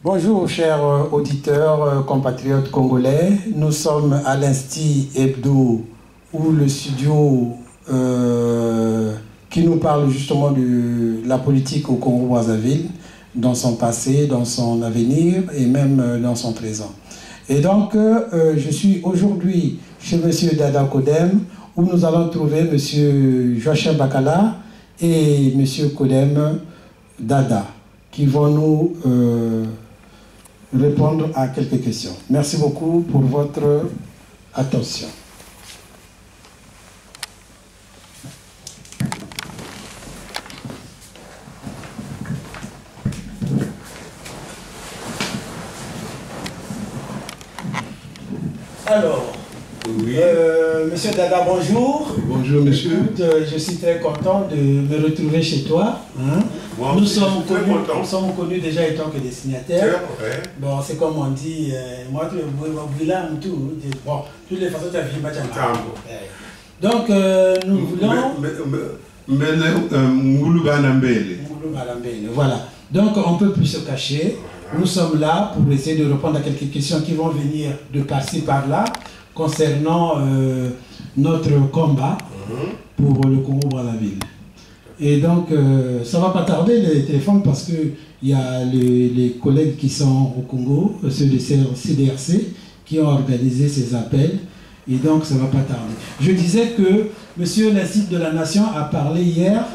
Bonjour chers auditeurs, compatriotes congolais. Nous sommes à l'Insti Hebdo, où le studio qui nous parle justement de la politique au Congo-Brazzaville, dans son passé, dans son avenir et même dans son présent. Et donc, je suis aujourd'hui chez M. Dada Kodem, où nous allons trouver M. Joachim Bakala et M. Kodem Dada, qui vont nous répondre à quelques questions. Merci beaucoup pour votre attention. Alors, oui. Monsieur Dada, bonjour. Bonjour, monsieur. Écoute, je suis très content de me retrouver chez toi. Hein. Nous sommes connus déjà étant que dessinateurs. Ouais. Bon, c'est comme on dit, moi, tu es tout. Bon, de toutes les façons, tu as vu donc, nous voulons... Voilà. Donc, on ne peut plus se cacher. Nous sommes là pour essayer de répondre à quelques questions qui vont venir de par-ci par-là concernant notre combat pour le Congo-Brazzaville. Et donc, ça ne va pas tarder les téléphones parce qu'il y a les collègues qui sont au Congo, ceux de CDRC, qui ont organisé ces appels. Et donc, ça ne va pas tarder. Je disais que Monsieur l'Institut de la Nation a parlé hier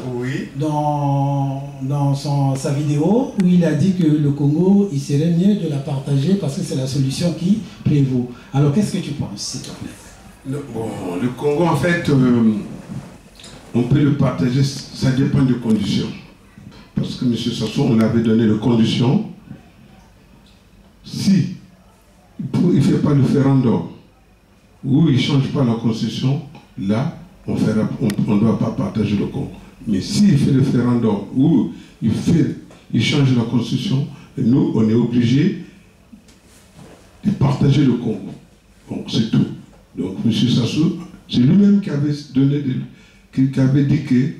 dans sa vidéo où il a dit que le Congo, il serait mieux de la partager parce que c'est la solution qui prévaut. Alors, qu'est-ce que tu penses, s'il te plaît? Le Congo, en fait, on peut le partager, ça dépend des conditions. Parce que M. Sassou, on avait donné les conditions. Si il ne fait pas le référendum, ou il ne change pas la constitution, là, on ne doit pas partager le Congo. Mais s'il fait le référendum ou il change la constitution, nous, on est obligé de partager le Congo. Donc, c'est tout. Donc, M. Sassou, c'est lui-même qui avait dit qu'il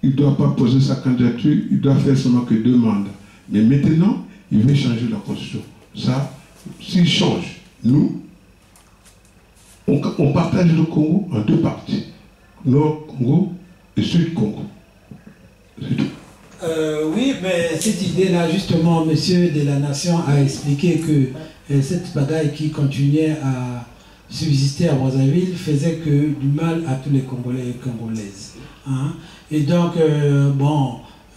ne doit pas poser sa candidature, il doit faire seulement que 2 mandats. Mais maintenant, il veut changer la constitution. Ça, s'il change, nous, on partage le Congo en 2 parties. Nord Congo et Sud Congo. C'est tout. Oui, mais cette idée-là, justement, Monsieur de la Nation a expliqué que cette bagaille qui continuait à subsister à Brazzaville faisait que du mal à tous les Congolais et Congolaises. Hein? Et donc,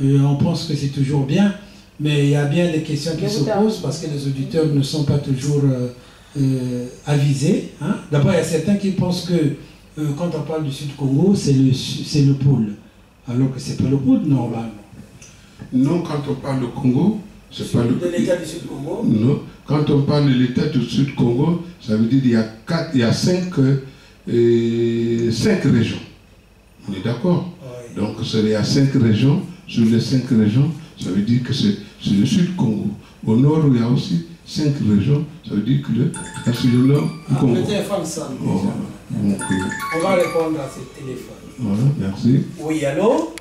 on pense que c'est toujours bien, mais il y a bien des questions qui se posent parce que les auditeurs ne sont pas toujours avisés. Hein? D'abord, il y a certains qui pensent que quand on parle du Sud-Congo, c'est le pôle, alors que ce n'est pas le pôle normalement. Non, quand on parle du Congo, c'est pas le... De l'État du Sud-Congo? Non, quand on parle de l'État du Sud-Congo, ça veut dire qu'il y a 5 régions. On est d'accord? Oui. Donc il y a 5 régions. Sur les 5 régions, ça veut dire que c'est le Sud-Congo. Au nord, il y a aussi 5 régions. Ça veut dire que c'est le nord du Congo. Le téléphone sonne déjà. On va répondre à ce téléphone. Voilà, merci. Oui, allô?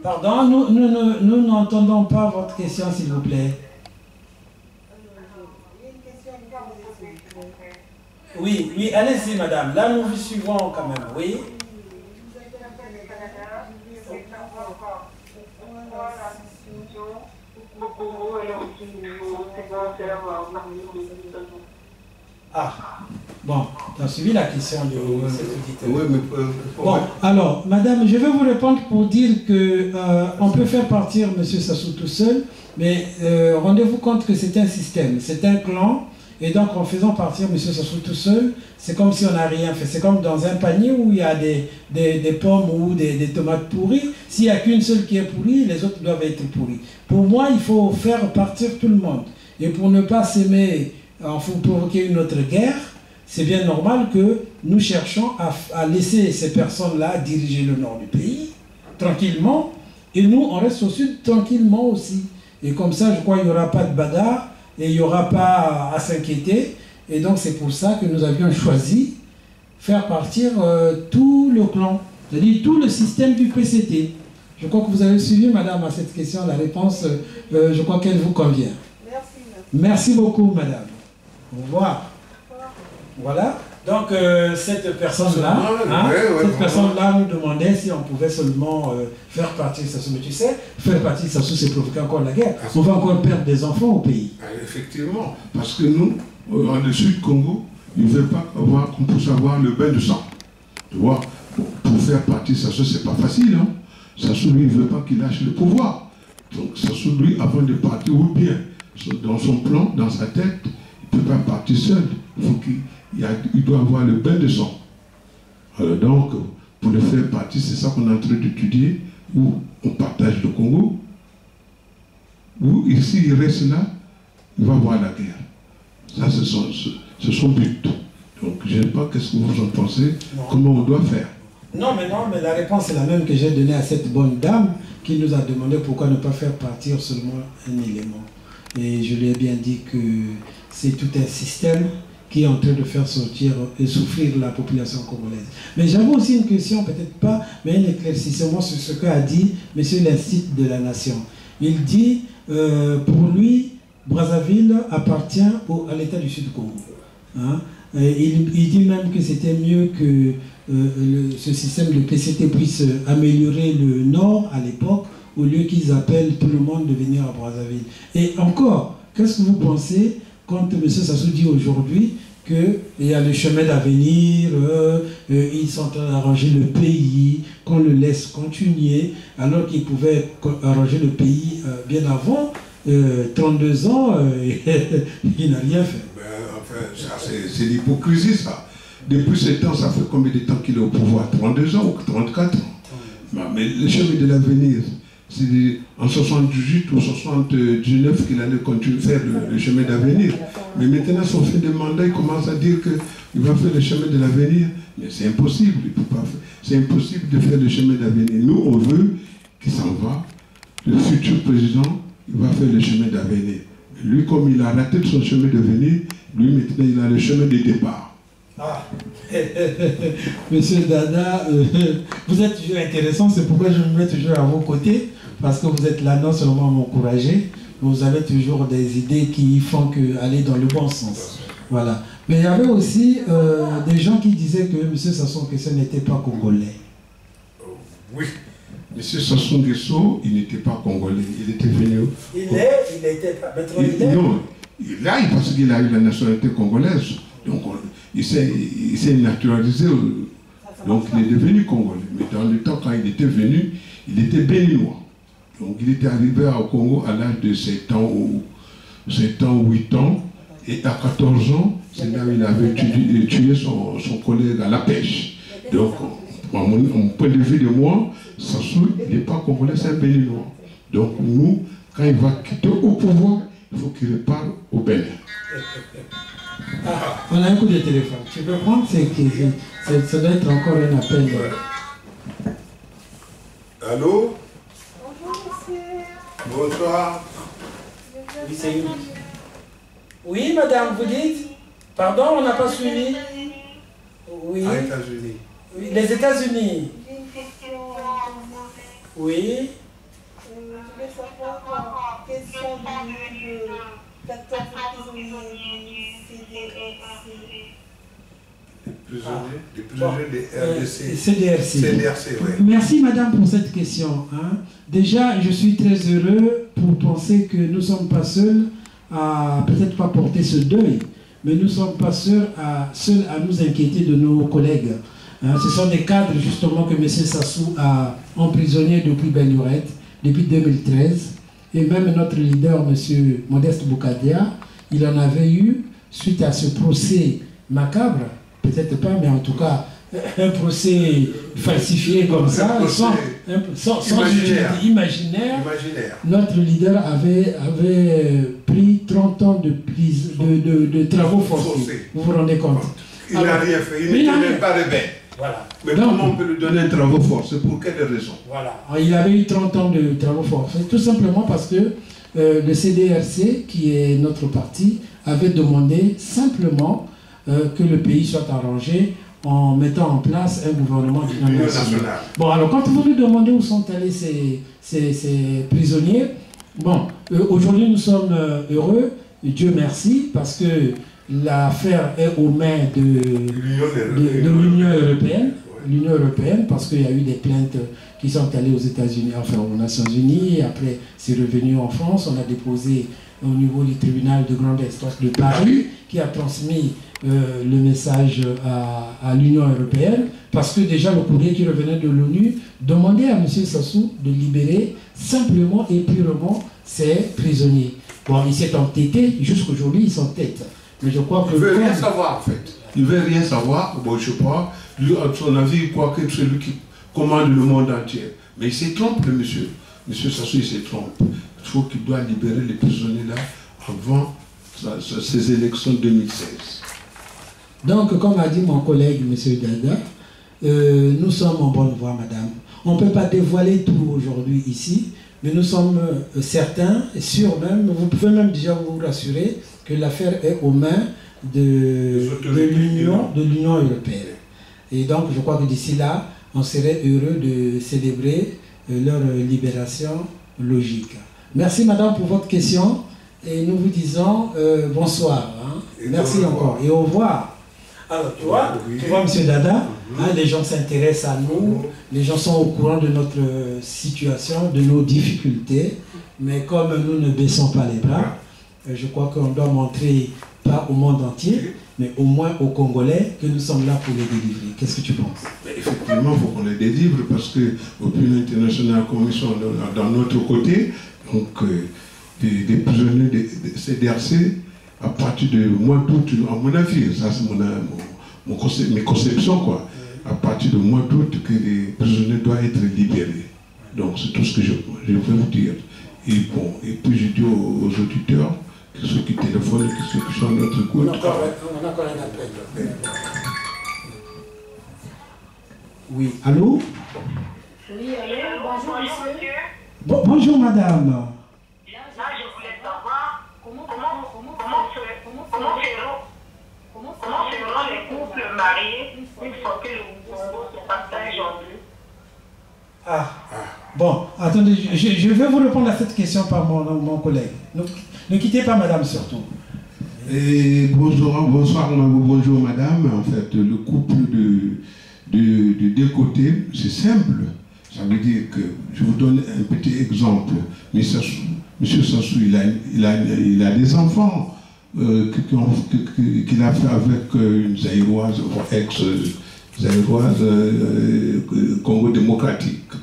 Pardon, nous n'entendons pas votre question, s'il vous plaît. Oui, allez-y, madame. Là, nous vous suivons quand même, oui. Ah, bon, tu as suivi la question de cet auditeur. Oui, mais... Bon, alors, madame, je vais vous répondre pour dire que on peut faire partir M. Sassou tout seul, mais rendez-vous compte que c'est un système, c'est un clan, et donc en faisant partir M. Sassou tout seul, c'est comme si on n'a rien fait. C'est comme dans un panier où il y a des pommes ou des tomates pourries. S'il n'y a qu'une seule qui est pourrie, les autres doivent être pourries. Pour moi, il faut faire partir tout le monde. Et pour ne pas s'aimer, il faut provoquer une autre guerre. C'est bien normal que nous cherchons à laisser ces personnes-là diriger le nord du pays, tranquillement, et nous, on reste au sud tranquillement aussi. Et comme ça, je crois qu'il n'y aura pas de bagarre, et il n'y aura pas à s'inquiéter. Et donc, c'est pour ça que nous avions choisi faire partir tout le clan. c'est-à-dire tout le système du PCT. Je crois que vous avez suivi, madame, à cette question. La réponse, je crois qu'elle vous convient. Merci beaucoup, madame. Au revoir. Voilà. Donc, cette personne-là, nous demandait si on pouvait seulement faire partie de Sassou. Mais tu sais, faire partie de Sassou, c'est provoquer encore la guerre. On va encore perdre des enfants au pays. Effectivement. Parce que nous, dans le Sud-Congo, il ne veut pas qu'on puisse avoir le bain de sang. Tu vois, pour faire partie de Sassou, c'est pas facile. Hein? Sassou, lui, il ne veut pas qu'il lâche le pouvoir. Donc, Sassou, lui, avant de partir, ou bien, dans son plan, dans sa tête, il ne peut pas partir seul. Il doit avoir le bain de sang. Alors donc, pour le faire partie, c'est ça qu'on est en train d'étudier, où on partage le Congo, où ici, il reste là, il va avoir la guerre. Ça, c'est son but. Donc, je ne sais pas qu'est-ce que vous en pensez, comment on doit faire. Non, mais la réponse est la même que j'ai donnée à cette bonne dame qui nous a demandé pourquoi ne pas faire partir seulement un élément. Et je lui ai bien dit que c'est tout un système qui est en train de faire sortir et souffrir la population congolaise. Mais j'avais aussi une question, peut-être pas, mais un éclaircissement sur ce qu'a dit M. l'Institut de la Nation. Il dit, pour lui, Brazzaville appartient à l'État du Sud-Congo. Hein? Il dit même que c'était mieux que ce système de PCT puisse améliorer le Nord à l'époque, au lieu qu'ils appellent tout le monde de venir à Brazzaville. Et encore, qu'est-ce que vous pensez quand M. Sassou dit aujourd'hui qu'il y a le chemin d'avenir, ils sont en train d'arranger le pays, qu'on le laisse continuer, alors qu'ils pouvaient arranger le pays bien avant, 32 ans, il n'a rien fait. C'est l'hypocrisie, ça. Depuis ce temps, ça fait combien de temps qu'il est au pouvoir? 32 ans ou 34 ans? Mais le chemin de l'avenir, c'est en 78 ou 79 qu'il allait continuer à faire le chemin d'avenir. Mais maintenant, son fin de mandat, il commence à dire qu'il va faire le chemin de l'avenir. Mais c'est impossible, il peut pas faire. C'est impossible de faire le chemin d'avenir. Nous, on veut qu'il s'en va. Le futur président, il va faire le chemin d'avenir. Lui, comme il a raté son chemin d'avenir, lui, maintenant, il a le chemin de départ. Ah. Monsieur Dada, vous êtes toujours intéressant, c'est pourquoi je me mets toujours à vos côtés, parce que vous êtes là non seulement à m'encourager, mais vous avez toujours des idées qui font aller dans le bon sens. Voilà. Mais il y avait aussi des gens qui disaient que M. Sassou Nguesso n'était pas congolais. Oui. M. Sassou Nguesso, il n'était pas congolais, il était venu. Il était pas. Maintenant, il est. Non, là, parce qu'il a eu la nationalité congolaise. Donc, il s'est naturalisé, donc il est devenu congolais. Mais dans le temps, quand il était venu, il était béninois. Donc il était arrivé au Congo à l'âge de 7 ans ou 8 ans. Et à 14 ans, c'est là où il avait tué son collègue à la pêche. Donc, mon point de vue de moi, Sassou, il n'est pas congolais, c'est un béninois. Donc nous, quand il va quitter au pouvoir, il faut qu'il reparte au Bénin. Ah, on a un coup de téléphone. Tu peux prendre, ça doit être encore un appel. Allô? Bonjour, monsieur. Bonsoir. Oui, c'est une. Oui, madame, vous dites? Pardon, on n'a pas suivi? Oui. Aux États-Unis. Oui, les États-Unis. J'ai une question à vous poser. Oui. Je voulais savoir quels sont les 14 prisonniers du CDRC. Les prisonniers de RDC. CDRC, oui. Merci madame pour cette question. Hein. Déjà, je suis très heureux pour penser que nous ne sommes pas seuls à peut-être pas porter ce deuil, mais nous ne sommes pas seuls à nous inquiéter de nos collègues. Hein. Ce sont des cadres justement que M. Sassou a emprisonnés depuis belle lurette, depuis 2013. Et même notre leader, M. Modeste Boukadia, il en avait eu, suite à ce procès macabre, peut-être pas, mais en tout cas, un procès falsifié comme ça, sans imaginaire. Notre leader avait pris 30 ans de travaux forcés. Vous vous rendez compte? Il n'a rien fait, il n'était même pas rebelle. Voilà. Mais donc, comment on peut lui donner un travaux forcé? Pour quelle raison? Voilà. Il avait eu 30 ans de travaux forcés, tout simplement parce que le CDRC, qui est notre parti, avait demandé simplement que le pays soit arrangé en mettant en place un gouvernement d'union nationale. Bon, alors quand vous nous demandez où sont allés ces prisonniers, bon, aujourd'hui nous sommes heureux, Dieu merci, parce que l'affaire est aux mains de l'Union européenne. L'Union européenne, parce qu'il y a eu des plaintes qui sont allées aux États-Unis, enfin aux Nations Unies, et après c'est revenu en France. On a déposé au niveau du tribunal de grande instance de Paris, qui a transmis le message à l'Union européenne, parce que déjà le courrier qui revenait de l'ONU demandait à M. Sassou de libérer simplement et purement ses prisonniers. Bon, il s'est entêté, jusqu'aujourd'hui il s'entête. Mais je crois que... Il ne veut rien savoir en fait. Il ne veut rien savoir, bon je sais pas, lui, à son avis, il croit que c'est lui qui commande le monde entier. Mais il s'est trompé, le monsieur. Monsieur Sassou, il s'est trompé. Il faut qu'il doit libérer les prisonniers là avant ces élections 2016. Donc, comme a dit mon collègue, M. Dada, nous sommes en bonne voie, madame. On ne peut pas dévoiler tout aujourd'hui ici, mais nous sommes certains, sûrs même, vous pouvez même déjà vous rassurer que l'affaire est aux mains de l'Union européenne. Et donc, je crois que d'ici là, on serait heureux de célébrer leur libération logique. Merci, madame, pour votre question. Et nous vous disons bonsoir. Hein. Merci encore. Et au revoir. Alors, tu vois, M. Dada, hein, les gens s'intéressent à nous, les gens sont au courant de notre situation, de nos difficultés. Mais comme nous ne baissons pas les bras, je crois qu'on doit montrer, pas au monde entier, mais au moins aux Congolais, que nous sommes là pour les délivrer. Qu'est-ce que tu penses? Effectivement, il faut qu'on les délivre parce que l'opinion internationale, comme ils sont dans notre côté, donc des prisonniers de CDRC, à partir du mois d'août, à mon avis, ça c'est mes conceptions, quoi. À partir du mois d'août, que les prisonniers doivent être libérés. Donc c'est tout ce que je veux vous dire. Et bon, et puis je dis aux auditeurs, que ceux qui téléphonent, que ceux qui sont à notre écoute. On a encore un appel. Oui, allô? Oui, allô, bonjour monsieur. Bonjour madame. Là, je voulais savoir comment seront les couples mariés une fois que le Congo se partage en deux. Bon, attendez, je vais vous répondre à cette question par mon collègue. Ne quittez pas madame surtout. Et bonjour madame. En fait, le couple de deux côtés, c'est simple. Ça veut dire que, je vous donne un petit exemple. Monsieur Sassou, il a des enfants qu'il a fait avec une Zaïroise, ex-Zaïroise Congo démocratique.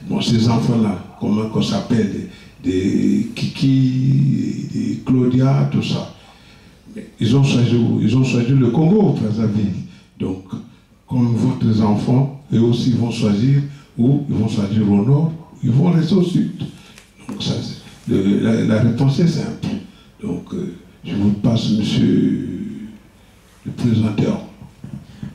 Bon, ces enfants-là, comment qu'on s'appelle, des Kiki, des Claudia, tout ça. Ils ont choisi le Congo, Brazzaville. Donc, comme votre enfants, eux aussi vont choisir où ils vont choisir au nord, ils vont rester au sud. Donc, ça, la réponse est simple. Donc, je vous passe, monsieur le présenteur.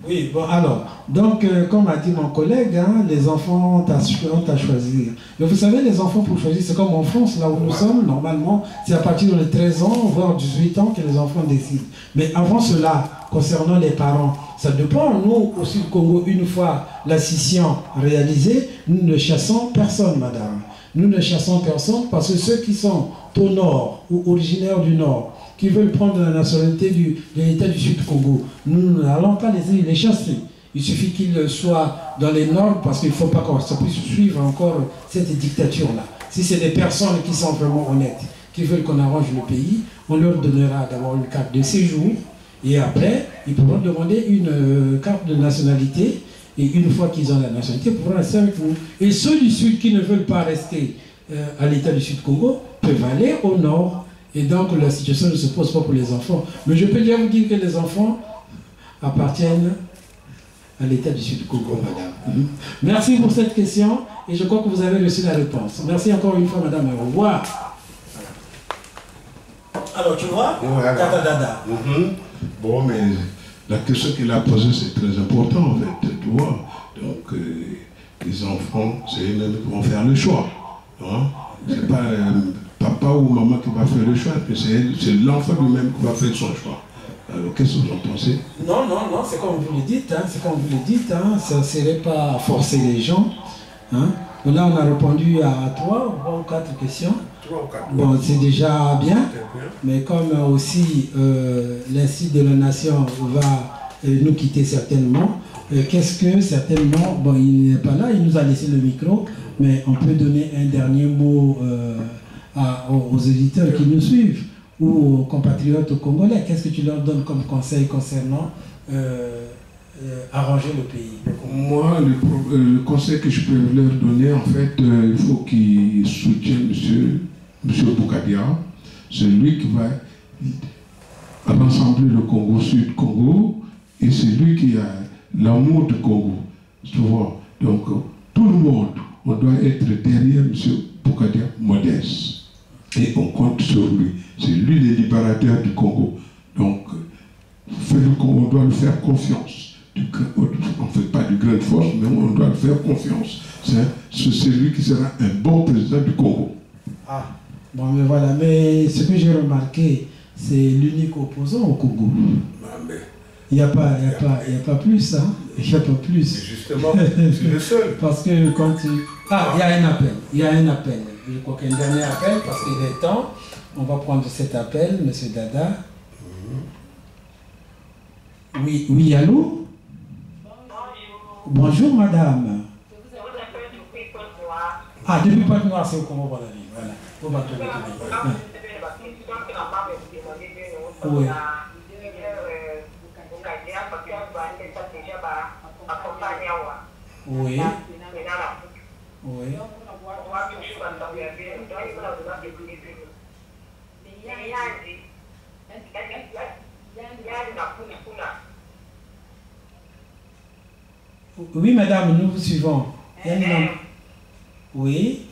Oui, bon, alors, donc, comme a dit mon collègue, hein, les enfants ont à choisir. Mais vous savez, les enfants, pour choisir, c'est comme en France, là où nous sommes, normalement, c'est à partir de 13 ans, voire 18 ans, que les enfants décident. Mais avant cela, concernant les parents, ça dépend. Nous, au Sud-Congo, une fois la scission réalisée, nous ne chassons personne, madame. Nous ne chassons personne parce que ceux qui sont au nord ou originaires du nord, qui veulent prendre la nationalité de l'État du Sud-Congo, nous n'allons pas les chasser. Il suffit qu'ils soient dans les normes parce qu'il ne faut pas qu'on puisse suivre encore cette dictature-là. Si c'est des personnes qui sont vraiment honnêtes, qui veulent qu'on arrange le pays, on leur donnera d'abord une carte de séjour et après, ils pourront demander une carte de nationalité et une fois qu'ils ont la nationalité, ils pourront rester avec nous. Et ceux du Sud qui ne veulent pas rester à l'État du Sud-Congo peuvent aller au nord. Et donc la situation ne se pose pas pour les enfants. Mais je peux déjà vous dire que les enfants appartiennent à l'État du Sud-Congo, madame. Merci pour cette question et je crois que vous avez reçu la réponse. Merci encore une fois, madame. Au revoir. Alors, tu vois, Dada. Bon, mais la question qu'il a posée, c'est très important, en fait, tu vois. Donc, les enfants, c'est eux-mêmes qui vont faire le choix. Hein? C'est pas papa ou maman qui va faire le choix, c'est l'enfant lui-même qui va faire son choix. Alors, qu'est-ce que vous en pensez? Non, c'est comme vous le dites, ça ne serait pas forcer les gens. Hein. Là, on a répondu à 3 ou 4 questions. 3 ou 4. Bon, c'est déjà bien, mais comme aussi l'Institut de la Nation va nous quitter certainement, qu'est-ce que certainement, bon, il n'est pas là, il nous a laissé le micro, mais on peut donner un dernier mot aux éditeurs qui nous suivent, ou aux compatriotes congolais. Qu'est-ce que tu leur donnes comme conseil concernant arranger le pays? Moi, le conseil que je peux leur donner, en fait, il faut qu'ils soutiennent M. Boukadia. C'est lui qui va rassembler le Congo Sud-Congo, et c'est lui qui a l'amour du Congo. Tu vois? Donc, tout le monde, on doit être derrière M. Boukadia modeste. Et on compte sur lui. C'est lui le libérateur du Congo. Donc, on doit lui faire confiance. On ne fait pas du grain de force, mais on doit lui faire confiance. C'est lui qui sera un bon président du Congo. Ah, bon, mais voilà. Mais ce que j'ai remarqué, c'est l'unique opposant au Congo. Il n'y a pas plus, hein. Il n'y a pas plus. Justement, c'est le seul. Parce que quand tu... Ah, il y a un appel. Je crois qu'il y a un dernier appel, parce qu'il est temps. On va prendre cet appel, M. Dada. Oui, allô? Bonjour, madame. Ah, depuis Pointe-Noire, c'est au Congo, voilà. On va trouver. Oui. Oui. Oui. Oui, madame, nous vous suivons. Oui.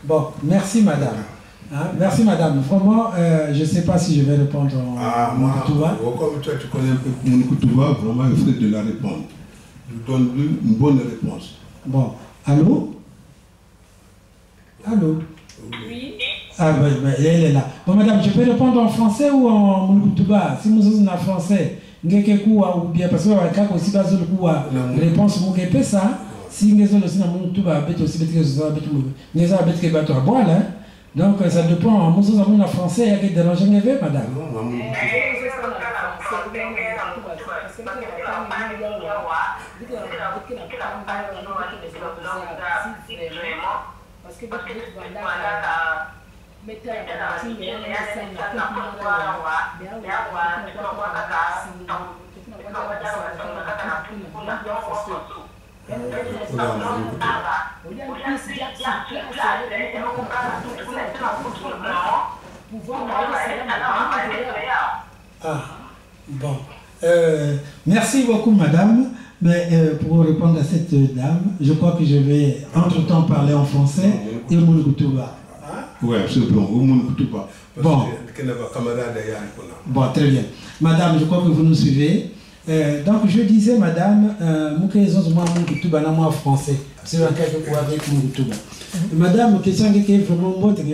Bon, merci madame. Hein, merci madame. Vraiment, je ne sais pas si je vais répondre en Moukoutuba. Comme toi tu connais Moukoutuba, vraiment il faut de la répondre. Je donne une bonne réponse. Bon, allô? Allô? Oui. Ah ben, elle est là. Bon madame, je peux répondre en français ou en Moukoutuba? Si vous êtes en français, ou bien parce que aussi le réponse Mouképe ça. Si vous êtes aussi dans Moukoutuba, donc ça dépend. En français, il y a qui dérange madame. Ah, bon. Merci beaucoup, madame. Mais pour répondre à cette dame, je crois que je vais entre-temps parler en français et au Moukoutuba. Oui, c'est bon, au Moukoutuba. Bon. Bon, très bien. Madame, je crois que vous nous suivez. Donc, je disais, madame, français. C'est un cas avec Moukoutuba. Madame, question qui est vraiment bonne, il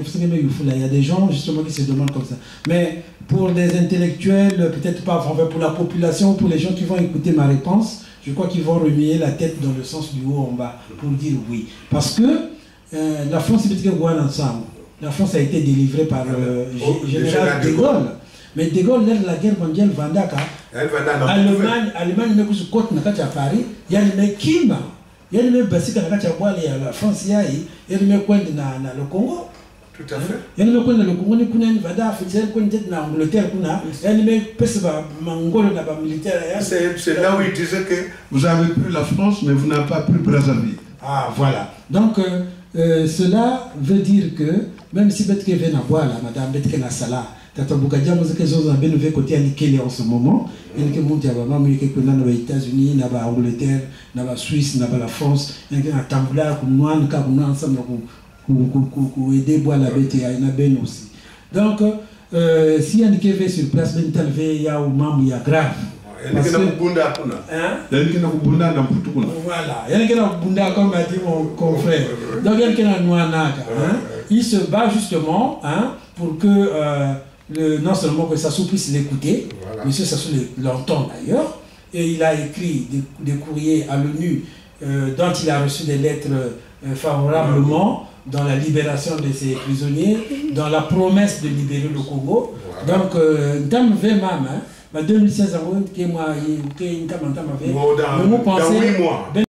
y a des gens justement qui se demandent comme ça. Mais pour des intellectuels, peut-être pas, enfin, pour la population, pour les gens qui vont écouter ma réponse, je crois qu'ils vont remuer la tête dans le sens du haut en bas pour dire oui. Parce que la France, c'est peut-être ensemble. La France a été délivrée par le général de Gaulle. Mais de Gaulle, lors de la guerre mondiale, Allemagne, à Paris, il y a le Kim, il y a le Bassika, la France, il y a le Congo. Tout à fait. Il y a le Congo, le Congo, il y a l'Angleterre, il y a le militaire. C'est là où il disait que vous avez pris la France, mais vous n'avez pas pris Brazzaville. Ah, voilà. Donc, cela veut dire que même si Betke vient à boire là, madame Betke na sala, tata Boukadia, moi c'est que j'ose un bien nouveau côté à Nikele en ce moment, il y a que monte à maman, il y a que dans les États-Unis, dans l'Angleterre, dans la Suisse, dans la France, il y a que dans Tamboula, qu'on noie, qu'on a ensemble, qu'on aider boire la bête, il y a une ben aussi. Donc, si il y a qui est sur place, il y a un membre, il y a grave. Parce que, voilà, il y a qui bunda comme a dit mon confrère. Donc il y a qui il se bat justement pour que non seulement que Sassou puisse l'écouter, monsieur Sassou l'entend d'ailleurs, et il a écrit des courriers à l'ONU dont il a reçu des lettres favorablement dans la libération de ces prisonniers, dans la promesse de libérer le Congo. Donc, dans 2016, moi,